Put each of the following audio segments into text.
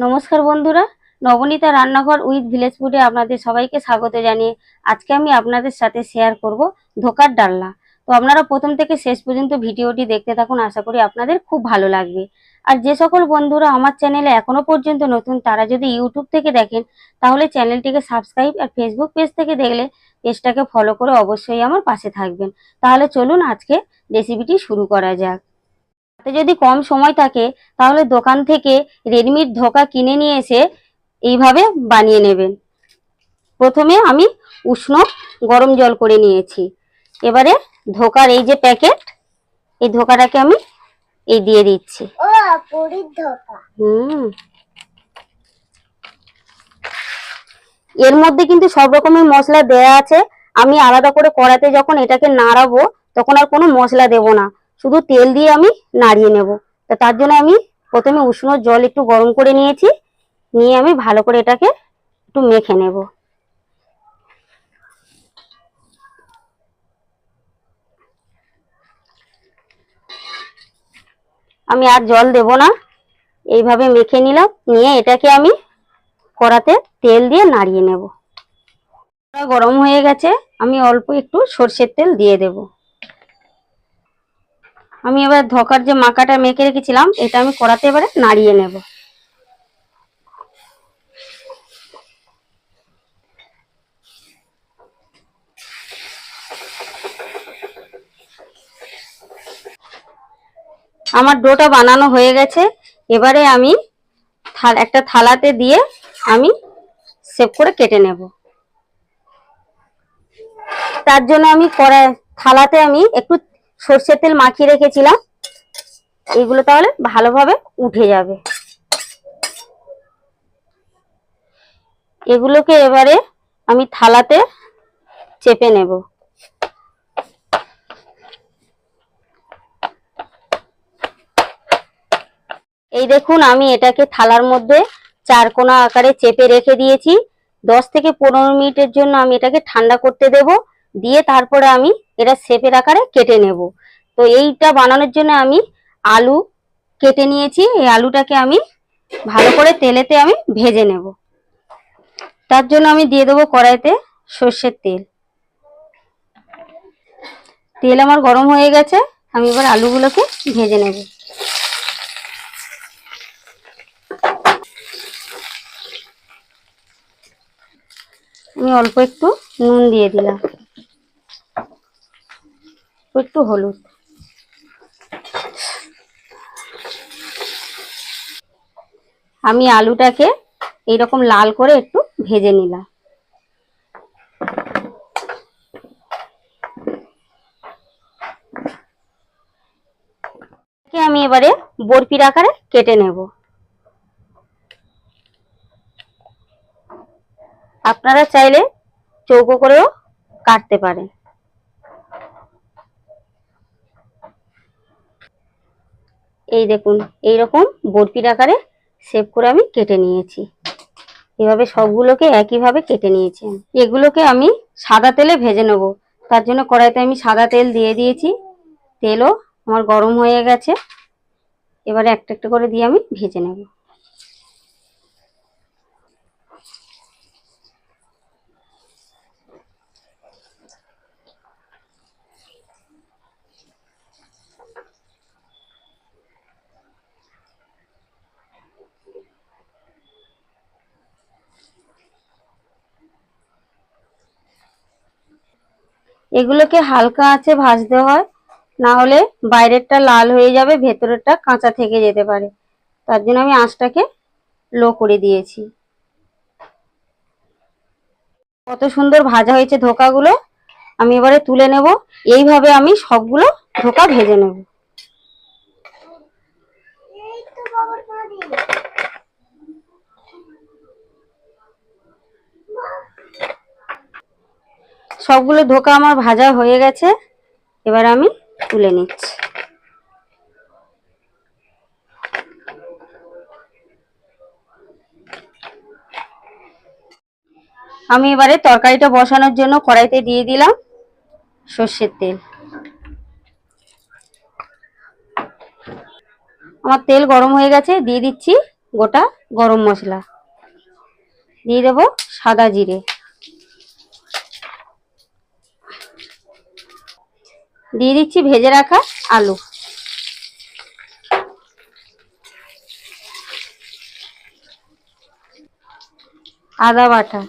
নমস্কার বন্ধুরা, নবনীতা রান্নাঘর উইথ ভিলেজ ফুডে আপনাদের সবাইকে স্বাগত জানিয়ে আজকে আমি আপনাদের সাথে শেয়ার করব ধোকার ডালনা। তো আপনারা প্রথম থেকে শেষ পর্যন্ত ভিডিওটি দেখতে থাকুন, আশা করি আপনাদের খুব ভালো লাগবে। আর যে সকল বন্ধুরা আমার চ্যানেলে এখনো পর্যন্ত নতুন, তারা যদি ইউটিউব থেকে দেখেন তাহলে চ্যানেলটিকে সাবস্ক্রাইব, আর ফেসবুক পেজ থেকে দেখলে পেজটাকে ফলো করে অবশ্যই আমার পাশে থাকবেন। তাহলে চলুন আজকে রেসিপিটি শুরু করা যাক। হাতে যদি কম সময় থাকে তাহলে দোকান থেকে রেডিমেড ধোকা কিনে নিয়ে এসে এইভাবে বানিয়ে নেবেন। প্রথমে আমি উষ্ণ গরম জল করে নিয়েছি। এবারে ধোকার এই যে প্যাকেট, এই ধোকাটাকে আমি এই দিয়ে দিচ্ছি। এর মধ্যে কিন্তু সব রকমের মশলা দেয়া আছে। আমি আলাদা করে কড়াতে যখন এটাকে নাড়াবো তখন আর কোনো মশলা দেব না, শুধু তেল দিয়ে আমি নাড়িয়ে নেব। তো তার জন্য আমি প্রথমে উষ্ণ জল একটু গরম করে নিয়েছি, নিয়ে আমি ভালো করে এটাকে একটু মেখে নেব। আমি আর জল দেব না, এইভাবে মেখে নিলাম। নিয়ে এটাকে আমি কড়াতে তেল দিয়ে নাড়িয়ে নেব। গরম হয়ে গেছে, আমি অল্প একটু সর্ষের তেল দিয়ে দেব। আমি এবার ধোকার যে মাখাটা মেখে রেখেছিলাম এটা আমি কড়াতে এবারে নাড়িয়ে নেব। আমার ডোটা বানানো হয়ে গেছে। এবারে আমি একটা থালাতে দিয়ে আমি শেপ করে কেটে নেব। তার জন্য আমি থালাতে আমি একটু সর্ষের তেল মাখিয়ে রেখেছিলাম, এগুলো তাহলে ভালোভাবে উঠে যাবে। এগুলোকে এবারে আমি থালাতে চেপে নেব। এই দেখুন, আমি এটাকে থালার মধ্যে চারকোনা আকারে চেপে রেখে দিয়েছি। 10 থেকে 15 মিনিটের জন্য আমি এটাকে ঠান্ডা করতে দেব, দিয়ে তারপরে আমি এটা শেপের আকারে কেটে নেব। তো এইটা বানানোর জন্য আমি আলু কেটে নিয়েছি। এই আলুটাকে আমি ভালো করে তেলেতে আমি ভেজে নেব। তার জন্য আমি দিয়ে দেবো কড়াইতে সর্ষের তেল। তেল আমার গরম হয়ে গেছে, আমি এবার আলুগুলোকে ভেজে নেব। আমি অল্প একটু নুন দিয়ে দিলাম, একটু হলুদ। আমি আলুটাকে এইরকম লাল করে একটু ভেজে নিলাম। আমি এবারে বরফির আকারে কেটে নেব। আপনারা চাইলে চৌকো করেও কাটতে পারেন। এই দেখুন, এইরকম বরফির আকারে শেপ করে আমি কেটে নিয়েছি। এভাবে সবগুলোকে একইভাবে কেটে নিয়েছি। এগুলোকে আমি সাদা তেলে ভেজে নেব। তার জন্য কড়াইতে আমি সাদা তেল দিয়ে দিয়েছি। তেলও আমার গরম হয়ে গেছে, এবারে একটা একটা করে দিয়ে আমি ভেজে নেব। এগুলোকে হালকা আঁচে ভাজতে হয়, না হলে বাইরেরটা লাল হয়ে যাবে, ভেতরেরটা কাঁচা থেকে যেতে পারে। তার জন্য আমি আঁচটাকে লো করে দিয়েছি। কত সুন্দর ভাজা হয়েছে ধোকাগুলো। আমি এবারে তুলে নেব। এইভাবে আমি সবগুলো ধোকা ভেজে নেব। সবগুলো ধোকা আমার ভাজা হয়ে গেছে, এবার আমি তুলে নিচ্ছি। আমি এবারে তরকারিটা বসানোর জন্য কড়াইতে দিয়ে দিলাম সর্ষের তেল। আমার তেল গরম হয়ে গেছে, দিয়ে দিচ্ছি গোটা গরম মশলা, দিয়ে দেবো সাদা জিরে, দিয়ে দিচ্ছি ভেজে রাখা আলু, আদা বাটা।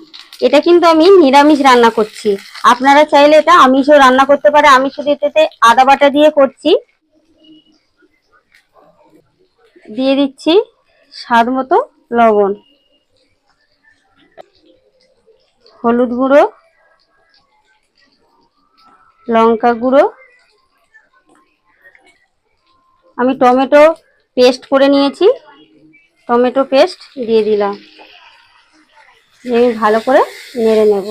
এটা কিন্তু আমি নিরামিষ রান্না করছি, আপনারা চাইলে এটা আমিষও রান্না করতে পারে। আমি শুধু এটাতে আদা বাটা দিয়ে করছি। দিয়ে দিচ্ছি স্বাদ মতো লবণ, হলুদ গুঁড়ো, লঙ্কা গুঁড়ো। আমি টমেটো পেস্ট করে নিয়েছি, টমেটো পেস্ট দিয়ে দিলাম, আমি ভালো করে নেড়ে নেব।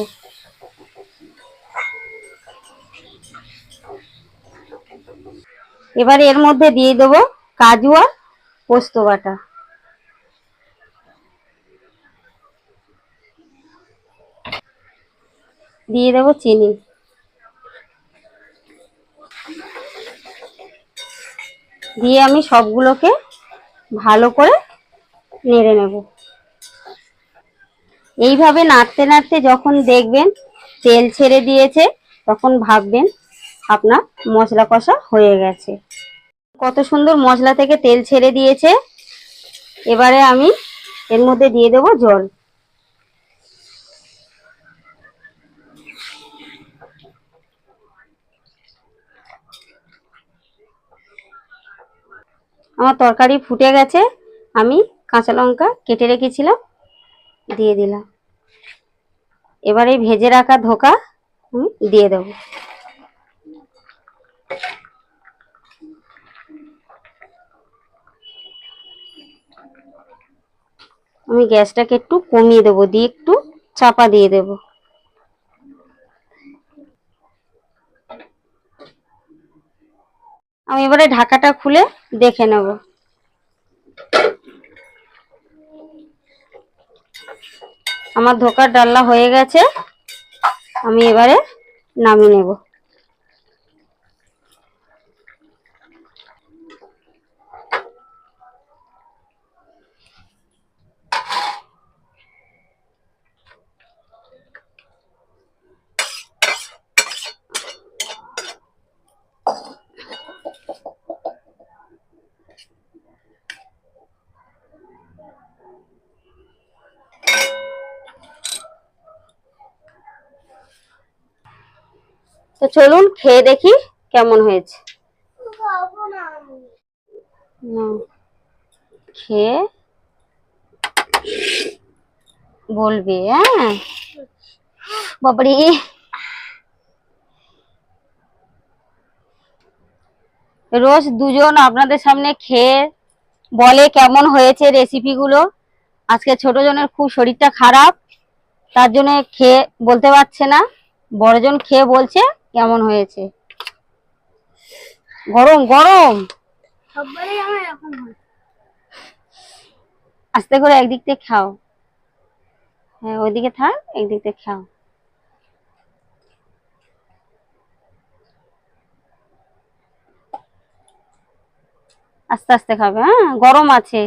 এবার এর মধ্যে দিয়ে দেবো কাজু আর পোস্ত বাটা, দিয়ে দেবো চিনি, দিয়ে আমি সবগুলোকে ভালো করে নেড়ে নেব। এইভাবে নাড়তে নাড়তে যখন দেখবেন তেল ছেড়ে দিয়েছে, তখন ভাববেন আপনার মশলা কষা হয়ে গেছে। কত সুন্দর মশলা থেকে তেল ছেড়ে দিয়েছে। এবারে আমি এর মধ্যে দিয়ে দেবো জল, আমার তরকারি ফুটে গেছে। আমি কাঁচা লঙ্কা কেটে রেখেছিলাম, দিয়ে দিলাম। এবারে ভেজে রাখা ধোকা আমি দিয়ে দেবো। আমি গ্যাসটাকে একটু কমিয়ে দেবো, দিয়ে একটু চাপা দিয়ে দেবো। আমি এবারে ঢাকাটা খুলে দেখে নেব। আমার ধোকার ডালনা হয়ে গেছে, আমি এবারে নামিয়ে নেব। তো চলুন খেয়ে দেখি কেমন হয়েছে। খেয়ে বলবে। হ্যাঁ বাবারে, রোজ দুজন আপনাদের সামনে খেয়ে বলে কেমন হয়েছে রেসিপিগুলো। আজকে ছোট জনের খুব শরীরটা খারাপ, তার জন্য খেয়ে বলতে পারছে না। বড়জন খেয়ে বলছে কেমন হয়েছে। গরম গরম, আস্তে করে একদিক থেকে খাও। হ্যাঁ ওইদিকে থাক, একদিক থেকে খাও। আস্তে আস্তে খাবে, হ্যাঁ গরম আছে।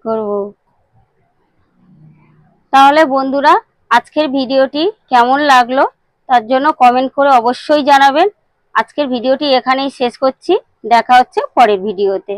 করবো। তাহলে বন্ধুরা, আজকের ভিডিওটি কেমন লাগলো তার জন্য কমেন্ট করে অবশ্যই জানাবেন। আজকের ভিডিওটি এখানেই শেষ করছি, দেখা হচ্ছে পরের ভিডিওতে।